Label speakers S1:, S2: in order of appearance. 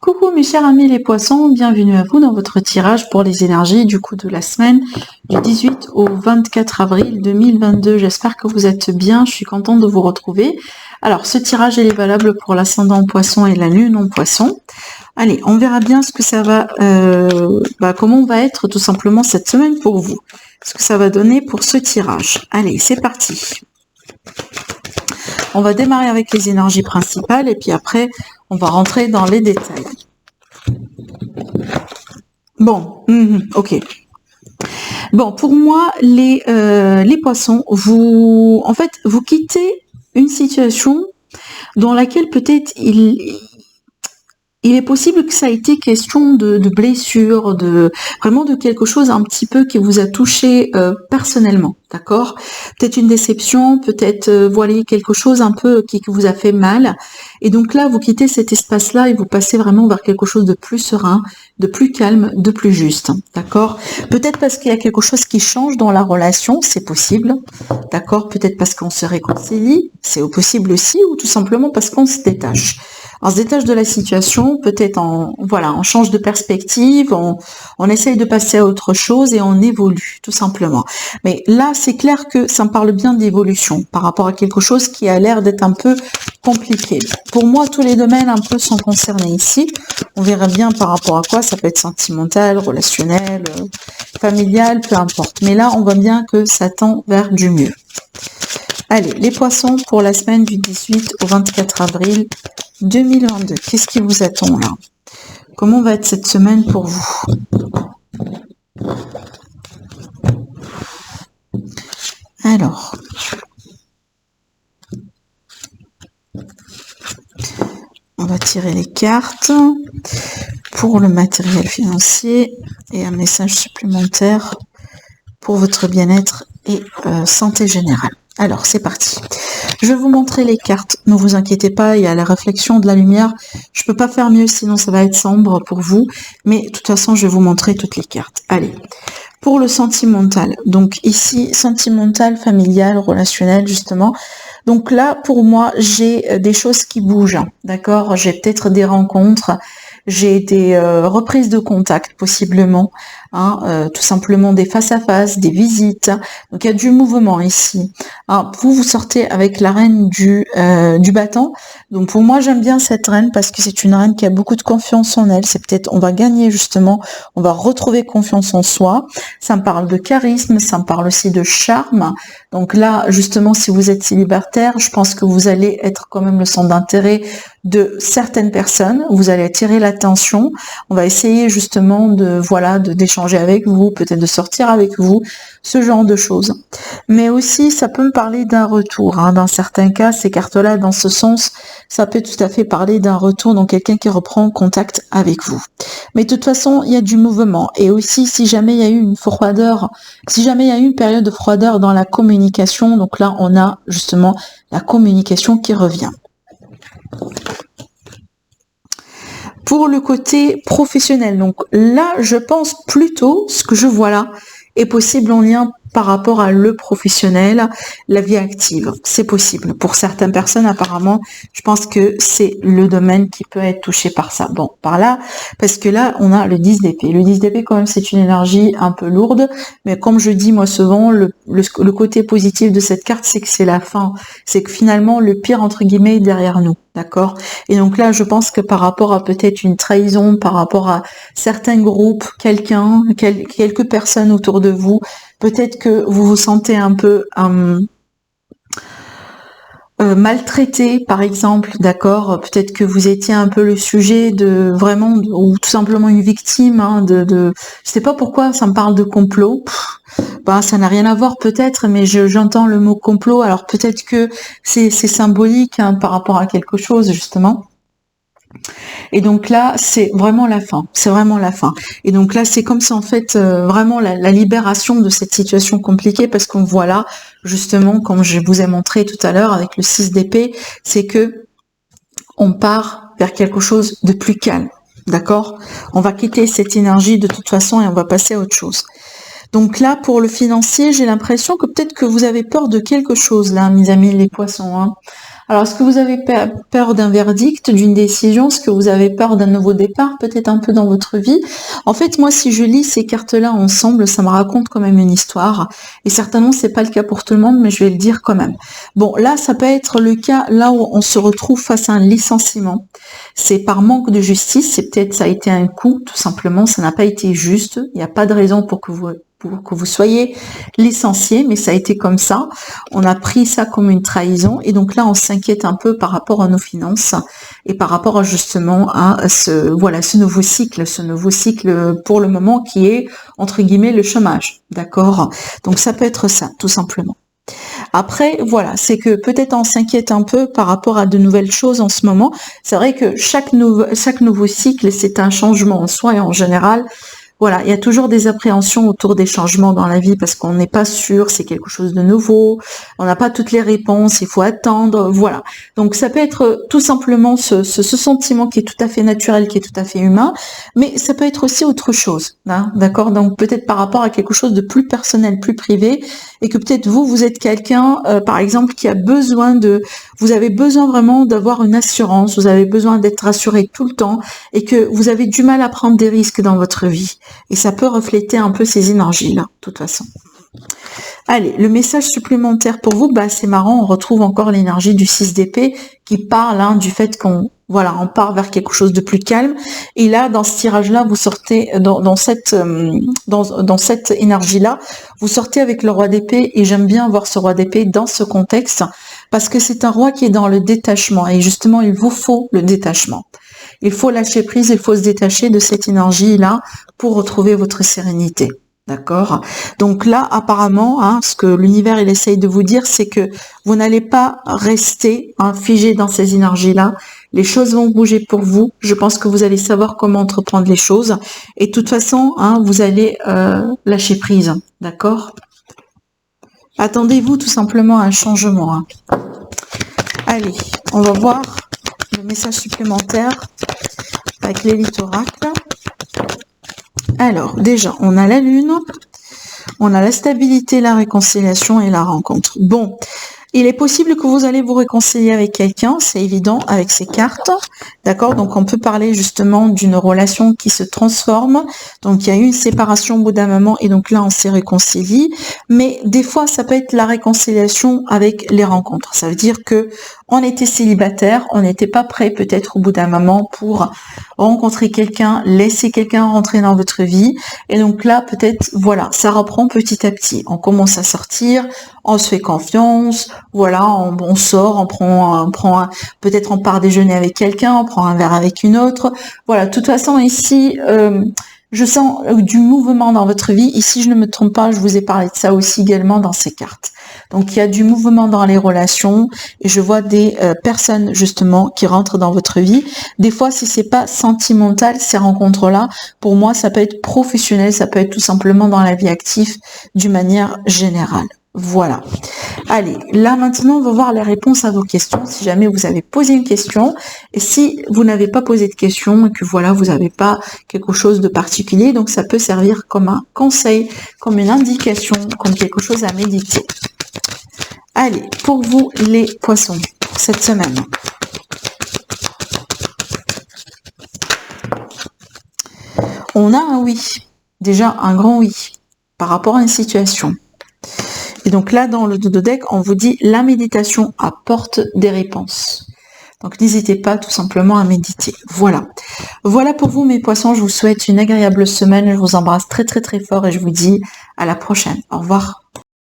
S1: Coucou mes chers amis les poissons, bienvenue à vous dans votre tirage pour les énergies du coup de la semaine du 18 au 24 avril 2022. J'espère que vous êtes bien, je suis contente de vous retrouver. Alors ce tirage il est valable pour l'ascendant poisson et la lune en poisson. Allez, on verra bien ce que ça va, comment va être tout simplement cette semaine pour vous. Ce que ça va donner pour ce tirage. Allez, c'est parti. On va démarrer avec les énergies principales et puis après, on va rentrer dans les détails. Bon, ok. Bon, pour moi, les poissons, vous quittez une situation dans laquelle peut-être il est possible que ça ait été question de blessure, vraiment de quelque chose un petit peu qui vous a touché personnellement, d'accord? Peut-être une déception, peut-être quelque chose un peu qui vous a fait mal. Et donc là, vous quittez cet espace-là et vous passez vraiment vers quelque chose de plus serein, de plus calme, de plus juste, d'accord? Peut-être parce qu'il y a quelque chose qui change dans la relation, c'est possible, d'accord? Peut-être parce qu'on se réconcilie, c'est possible aussi, ou tout simplement parce qu'on se détache. On se détache de la situation, peut-être on change de perspective, on essaye de passer à autre chose et on évolue, tout simplement. Mais là, c'est clair que ça me parle bien d'évolution par rapport à quelque chose qui a l'air d'être un peu compliqué. Pour moi, tous les domaines un peu sont concernés ici. On verra bien par rapport à quoi, ça peut être sentimental, relationnel, familial, peu importe. Mais là, on voit bien que ça tend vers du mieux. Allez, les poissons pour la semaine du 18 au 24 avril 2022. Qu'est-ce qui vous attend là? Comment va être cette semaine pour vous? Alors, on va tirer les cartes pour le matériel financier et un message supplémentaire pour votre bien-être et santé générale. Alors, c'est parti. Je vais vous montrer les cartes. Ne vous inquiétez pas, il y a la réflexion de la lumière. Je peux pas faire mieux, sinon ça va être sombre pour vous. Mais de toute façon, je vais vous montrer toutes les cartes. Allez. Pour le sentimental. Donc ici, sentimental, familial, relationnel, justement. Donc là, pour moi, j'ai des choses qui bougent. D'accord? J'ai peut-être des rencontres. J'ai des reprises de contact, possiblement. Tout simplement des face-à-face, des visites. Donc il y a du mouvement ici. Vous sortez avec la reine du bâton. Donc pour moi, j'aime bien cette reine parce que c'est une reine qui a beaucoup de confiance en elle. C'est peut-être, on va gagner justement, on va retrouver confiance en soi. Ça me parle de charisme, ça me parle aussi de charme. Donc là, justement, si vous êtes célibataire, je pense que vous allez être quand même le centre d'intérêt de certaines personnes. Vous allez attirer l'attention. On va essayer justement d'échanger avec vous, peut-être de sortir avec vous, ce genre de choses. Mais aussi, ça peut me parler d'un retour. Dans certains cas, ces cartes-là, dans ce sens, ça peut tout à fait parler d'un retour, donc quelqu'un qui reprend contact avec vous. Mais de toute façon, il y a du mouvement. Et aussi, si jamais il y a eu une froideur, si jamais il y a eu une période de froideur dans la communication, donc là, on a justement la communication qui revient. Pour le côté professionnel, donc là, je pense plutôt, ce que je vois là, est possible en lien par rapport à le professionnel, la vie active. C'est possible. Pour certaines personnes, apparemment, je pense que c'est le domaine qui peut être touché par ça. Bon, par là, parce que là, on a le 10 d'épée. Le 10 d'épée, quand même, c'est une énergie un peu lourde, mais comme je dis, moi, souvent, le côté positif de cette carte, c'est que c'est la fin. C'est que finalement, le pire, entre guillemets, est derrière nous. D'accord? Et donc là, je pense que par rapport à peut-être une trahison, par rapport à certains groupes, quelques personnes autour de vous, peut-être que vous vous sentez un peu maltraité, par exemple, d'accord? Peut-être que vous étiez un peu le sujet ou tout simplement une victime, je sais pas pourquoi ça me parle de complot. Ça n'a rien à voir peut-être, mais j'entends le mot complot, alors peut-être que c'est symbolique par rapport à quelque chose, justement. Et donc là, c'est vraiment la fin. C'est vraiment la fin. Et donc là, c'est comme ça, en fait, vraiment la libération de cette situation compliquée, parce qu'on voit là, justement, comme je vous ai montré tout à l'heure avec le 6 d'épée, c'est que on part vers quelque chose de plus calme. D'accord? On va quitter cette énergie de toute façon et on va passer à autre chose. Donc là, pour le financier, j'ai l'impression que peut-être que vous avez peur de quelque chose, là, mes amis les poissons. Alors, est-ce que vous avez peur d'un verdict, d'une décision? Est-ce que vous avez peur d'un nouveau départ, peut-être un peu dans votre vie? En fait, moi, si je lis ces cartes-là ensemble, ça me raconte quand même une histoire. Et certainement, c'est pas le cas pour tout le monde, mais je vais le dire quand même. Bon, là, ça peut être le cas là où on se retrouve face à un licenciement. C'est par manque de justice. C'est peut-être, ça a été un coup, tout simplement. Ça n'a pas été juste. Il n'y a pas de raison pour que vous soyez licencié, mais ça a été comme ça. On a pris ça comme une trahison et donc là on s'inquiète un peu par rapport à nos finances et par rapport justement à ce nouveau cycle pour le moment qui est entre guillemets le chômage, d'accord? Donc ça peut être ça tout simplement. Après, voilà, c'est que peut-être on s'inquiète un peu par rapport à de nouvelles choses en ce moment. C'est vrai que chaque nouveau cycle, c'est un changement en soi et en général, voilà, il y a toujours des appréhensions autour des changements dans la vie parce qu'on n'est pas sûr, c'est quelque chose de nouveau, on n'a pas toutes les réponses, il faut attendre, voilà. Donc ça peut être tout simplement ce sentiment qui est tout à fait naturel, qui est tout à fait humain, mais ça peut être aussi autre chose, hein, d'accord? Donc peut-être par rapport à quelque chose de plus personnel, plus privé, et que peut-être vous êtes quelqu'un, par exemple, qui a vous avez besoin vraiment d'avoir une assurance, vous avez besoin d'être rassuré tout le temps, et que vous avez du mal à prendre des risques dans votre vie. Et ça peut refléter un peu ces énergies-là, de toute façon. Allez, le message supplémentaire pour vous, bah c'est marrant, on retrouve encore l'énergie du 6 d'épée qui parle du fait qu'on on part vers quelque chose de plus calme. Et là, dans ce tirage-là, vous sortez dans cette énergie-là, vous sortez avec le roi d'épée. Et j'aime bien voir ce roi d'épée dans ce contexte parce que c'est un roi qui est dans le détachement. Et justement, il vous faut le détachement. Il faut lâcher prise, il faut se détacher de cette énergie-là pour retrouver votre sérénité. D'accord? Donc là, apparemment, ce que l'univers il essaye de vous dire, c'est que vous n'allez pas rester figé dans ces énergies-là. Les choses vont bouger pour vous. Je pense que vous allez savoir comment entreprendre les choses. Et de toute façon, vous allez lâcher prise. D'accord? Attendez-vous tout simplement à un changement. Allez, on va voir le message supplémentaire avec l'élite oracle. Alors, déjà, on a la lune, on a la stabilité, la réconciliation et la rencontre. Bon, il est possible que vous allez vous réconcilier avec quelqu'un, c'est évident, avec ces cartes. D'accord? Donc, on peut parler justement d'une relation qui se transforme. Donc, il y a eu une séparation au bout d'un moment et donc là, on s'est réconcilié. Mais des fois, ça peut être la réconciliation avec les rencontres. Ça veut dire que on était célibataire, on n'était pas prêt peut-être au bout d'un moment pour rencontrer quelqu'un, laisser quelqu'un rentrer dans votre vie. Et donc là, peut-être, voilà, ça reprend petit à petit. On commence à sortir, on se fait confiance, voilà, on sort, on prend peut-être on part déjeuner avec quelqu'un, on prend un verre avec une autre. Voilà, de toute façon, ici, je sens du mouvement dans votre vie. Ici, je ne me trompe pas, je vous ai parlé de ça aussi également dans ces cartes. Donc, il y a du mouvement dans les relations et je vois des personnes justement qui rentrent dans votre vie. Des fois, si c'est pas sentimental, ces rencontres-là, pour moi, ça peut être professionnel, ça peut être tout simplement dans la vie active d'une manière générale. Voilà. Allez, là maintenant, on va voir les réponses à vos questions. Si jamais vous avez posé une question, et si vous n'avez pas posé de question, et que voilà, vous n'avez pas quelque chose de particulier, donc ça peut servir comme un conseil, comme une indication, comme quelque chose à méditer. Allez, pour vous les poissons, pour cette semaine. On a un oui, déjà un grand oui, par rapport à une situation. Et donc là, dans le dodo deck, on vous dit la méditation apporte des réponses. Donc n'hésitez pas tout simplement à méditer. Voilà. Voilà pour vous mes poissons, je vous souhaite une agréable semaine, je vous embrasse très très très fort et je vous dis à la prochaine. Au revoir.